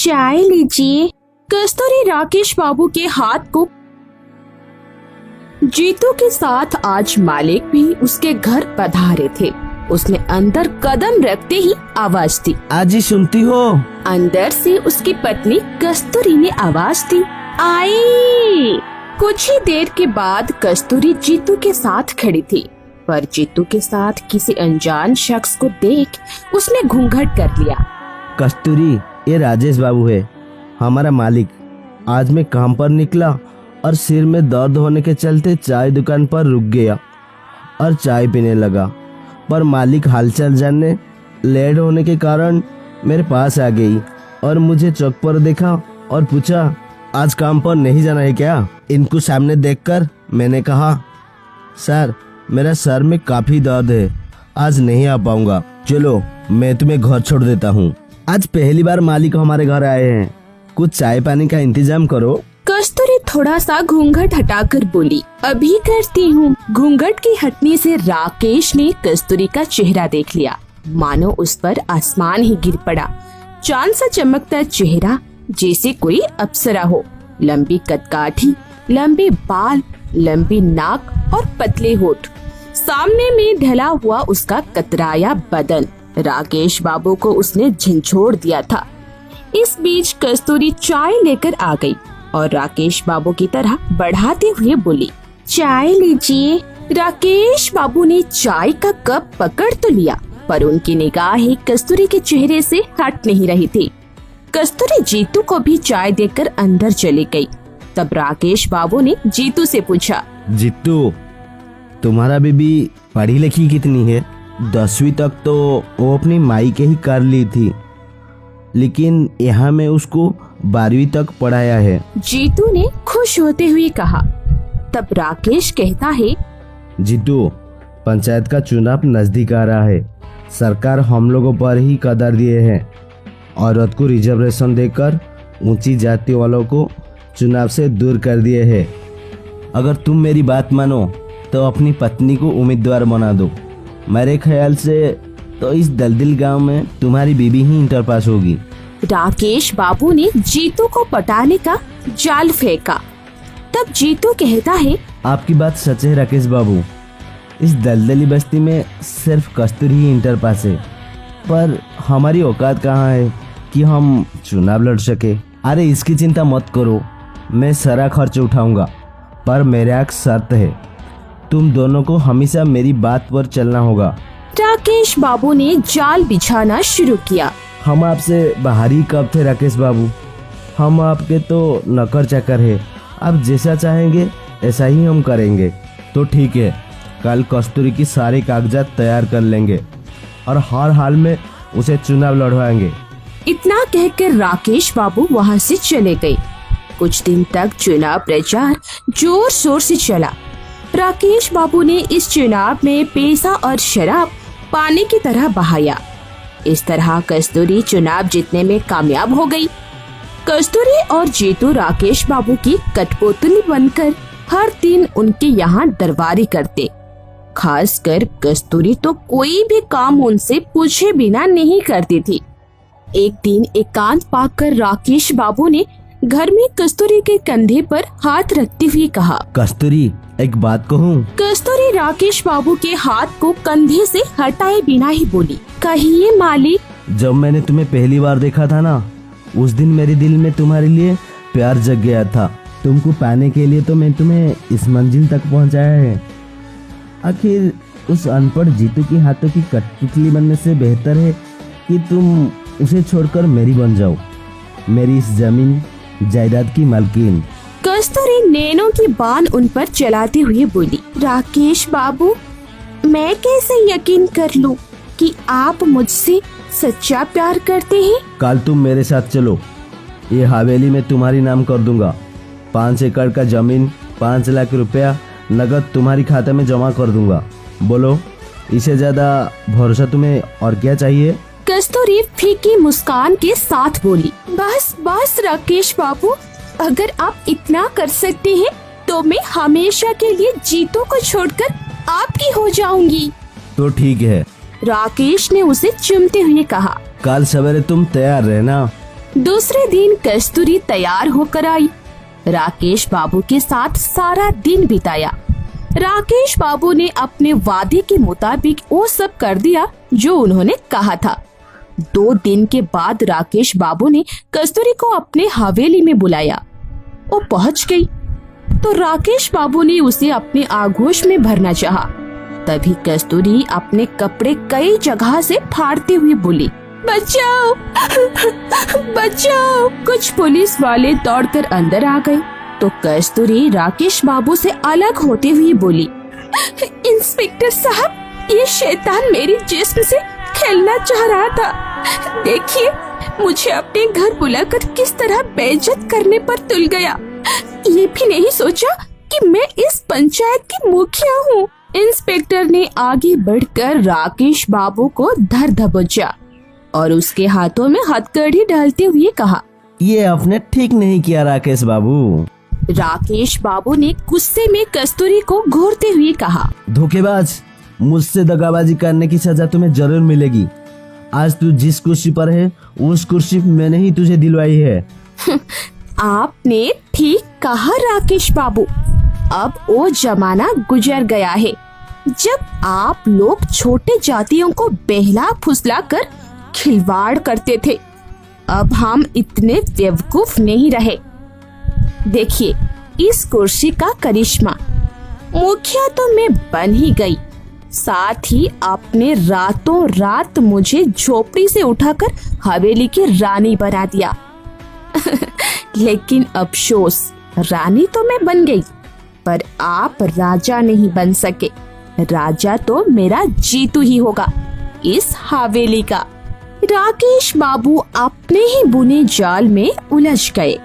चाय लीजिए। कस्तूरी राकेश बाबू के हाथ को। जीतू के साथ आज मालिक भी उसके घर पधारे थे। उसने अंदर कदम रखते ही आवाज दी, आज ही सुनती हो? अंदर से उसकी पत्नी कस्तूरी ने आवाज दी, आई। कुछ ही देर के बाद कस्तूरी जीतू के साथ खड़ी थी, पर जीतू के साथ किसी अनजान शख्स को देख उसने घूंघट कर लिया। कस्तूरी, ये राजेश बाबू है, हमारा मालिक। आज मैं काम पर निकला और सिर में दर्द होने के चलते चाय दुकान पर रुक गया और चाय पीने लगा, पर मालिक हालचाल जानने लेट होने के कारण मेरे पास आ गई और मुझे चौक पर देखा और पूछा, आज काम पर नहीं जाना है क्या? इनको सामने देखकर मैंने कहा, सर मेरा सर में काफी दर्द है, आज नहीं आ पाऊंगा, चलो मैं तुम्हें घर छोड़ देता हूँ। आज पहली बार मालिक हमारे घर आए हैं, कुछ चाय पानी का इंतजाम करो। कस्तूरी थोड़ा सा घूंघट हटाकर बोली, अभी करती हूँ। घूंघट की हटने से राकेश ने कस्तूरी का चेहरा देख लिया, मानो उस पर आसमान ही गिर पड़ा। चांद सा चमकता चेहरा, जैसे कोई अप्सरा हो। लंबी कदकाठी, लंबे बाल, लंबी नाक और पतले होठ। सामने में ढला हुआ उसका कतराया बदन राकेश बाबू को उसने झंझोड़ दिया था। इस बीच कस्तूरी चाय लेकर आ गई और राकेश बाबू की तरह बढ़ाते हुए बोली, चाय लीजिए। राकेश बाबू ने चाय का कप पकड़ तो लिया, पर उनकी निगाहें कस्तूरी के चेहरे से हट नहीं रही थी। कस्तूरी जीतू को भी चाय देकर अंदर चली गई। तब राकेश बाबू ने जीतू से पूछा, जीतू, तुम्हारा बीबी पढ़ी लिखी कितनी है? 10वीं तक तो वो अपनी माई के ही कर ली थी, लेकिन यहाँ में उसको 12वीं तक पढ़ाया है। जीतू ने खुश होते हुए कहा। तब राकेश कहता है, जीतू, पंचायत का चुनाव नजदीक आ रहा है, सरकार हम लोगों पर ही कदर दिए हैं। औरत को रिजर्वेशन देकर ऊंची जाति वालों को चुनाव से दूर कर दिए हैं। अगर तुम मेरी बात मानो तो अपनी पत्नी को उम्मीदवार बना दो। मेरे ख्याल से तो इस दलदल गांव में तुम्हारी बीबी ही इंटर पास होगी। राकेश बाबू ने जीतू को पटाने का जाल फेंका। तब जीतू कहता है, आपकी बात सच है राकेश बाबू, इस दलदली बस्ती में सिर्फ कस्तूरी ही इंटर पास है, पर हमारी औकात कहाँ है कि हम चुनाव लड़ सके। अरे इसकी चिंता मत करो, मैं सारा खर्च उठाऊंगा, पर मेरा एक शर्त है, तुम दोनों को हमेशा मेरी बात पर चलना होगा। राकेश बाबू ने जाल बिछाना शुरू किया। हम आपसे बाहरी कब थे राकेश बाबू, हम आपके तो नौकर चाकर है, आप जैसा चाहेंगे ऐसा ही हम करेंगे। तो ठीक है, कल कस्तूरी की सारे कागजात तैयार कर लेंगे और हर हाल में उसे चुनाव लड़वाएंगे। इतना कहकर राकेश बाबू वहाँ से चले गए। कुछ दिन तक चुनाव प्रचार जोर शोर से चला। राकेश बाबू ने इस चुनाव में पैसा और शराब पानी की तरह बहाया। इस तरह कस्तूरी चुनाव जीतने में कामयाब हो गई। कस्तूरी और जीतू राकेश बाबू की कठपुतली बनकर हर दिन उनके यहाँ दरबारी करते। खासकर कस्तूरी तो कोई भी काम उनसे पूछे बिना नहीं करती थी। एक दिन एकांत पाकर राकेश बाबू ने घर में कस्तूरी के कंधे पर हाथ रखते हुए कहा, कस्तूरी एक बात कहूँ? कस्तूरी राकेश बाबू के हाथ को कंधे से हटाए बिना ही बोली, कहिए मालिक। जब मैंने तुम्हें पहली बार देखा था ना, उस दिन मेरे दिल में तुम्हारे लिए प्यार जग गया था। तुमको पाने के लिए तो मैं तुम्हें इस मंजिल तक पहुंचाया है। आखिर उस अनपढ़ जीतू के हाथों की कठपुतली बनने से बेहतर है कि तुम उसे छोड़कर मेरी बन जाओ, मेरी इस जमीन जायदाद की मालकिन। कस्तूरी नैनों की बाण उन पर चलाते हुए बोली, राकेश बाबू, मैं कैसे यकीन कर लूं कि आप मुझसे सच्चा प्यार करते हैं? कल तुम मेरे साथ चलो, ये हवेली में तुम्हारी नाम कर दूंगा। 5 एकड़ का जमीन, 5 लाख रुपया नगद तुम्हारी खाते में जमा कर दूंगा। बोलो, इससे ज्यादा भरोसा तुम्हें और क्या चाहिए? कस्तूरी फीकी मुस्कान के साथ बोली, बस बस राकेश बाबू, अगर आप इतना कर सकते हैं तो मैं हमेशा के लिए जीतू को छोड़कर आपकी हो जाऊंगी। तो ठीक है। राकेश ने उसे चूमते हुए कहा, कल सवेरे तुम तैयार रहना, दूसरे दिन कस्तूरी तैयार होकर आई। राकेश बाबू के साथ सारा दिन बिताया। राकेश बाबू ने अपने वादे के मुताबिक वो सब कर दिया जो उन्होंने कहा था। 2 दिन के बाद राकेश बाबू ने कस्तूरी को अपने हवेली में बुलाया। वो पहुंच गई तो राकेश बाबू ने उसे अपने आगोश में भरना चाहा। तभी कस्तूरी अपने कपड़े कई जगह से फाड़ते हुए बोली, बचाओ बचाओ। कुछ पुलिस वाले दौड़कर अंदर आ गए तो कस्तूरी राकेश बाबू से अलग होते हुए बोली, इंस्पेक्टर साहब, ये शैतान मेरी जिस्म से खेलना चाह रहा था। देखिए, मुझे अपने घर बुलाकर किस तरह बेइज्जत करने पर तुल गया। ये भी नहीं सोचा कि मैं इस पंचायत की मुखिया हूँ। इंस्पेक्टर ने आगे बढ़कर राकेश बाबू को धर दबोचा और उसके हाथों में हथकड़ी डालते हुए कहा, ये आपने ठीक नहीं किया राकेश बाबू। राकेश बाबू ने गुस्से में कस्तूरी को घूरते हुए कहा, धोखेबाज, मुझसे दगाबाजी करने की सजा तुम्हें जरूर मिलेगी। आज तू जिस कुर्सी पर है उस कुर्सी मैंने ही तुझे दिलवाई है। आपने ठीक कहा राकेश बाबू। अब वो जमाना गुजर गया है जब आप लोग छोटे जातियों को बहला फुसला कर खिलवाड़ करते थे। अब हम इतने बेवकूफ नहीं रहे। देखिए इस कुर्सी का करिश्मा। मुखिया तो मैं बन ही गई, साथ ही आपने रातों रात मुझे झोपड़ी से उठाकर हवेली की रानी बना दिया। लेकिन अफसोस, रानी तो मैं बन गई पर आप राजा नहीं बन सके। राजा तो मेरा जीतू ही होगा, इस हवेली का। राकेश बाबू अपने ही बुने जाल में उलझ गए।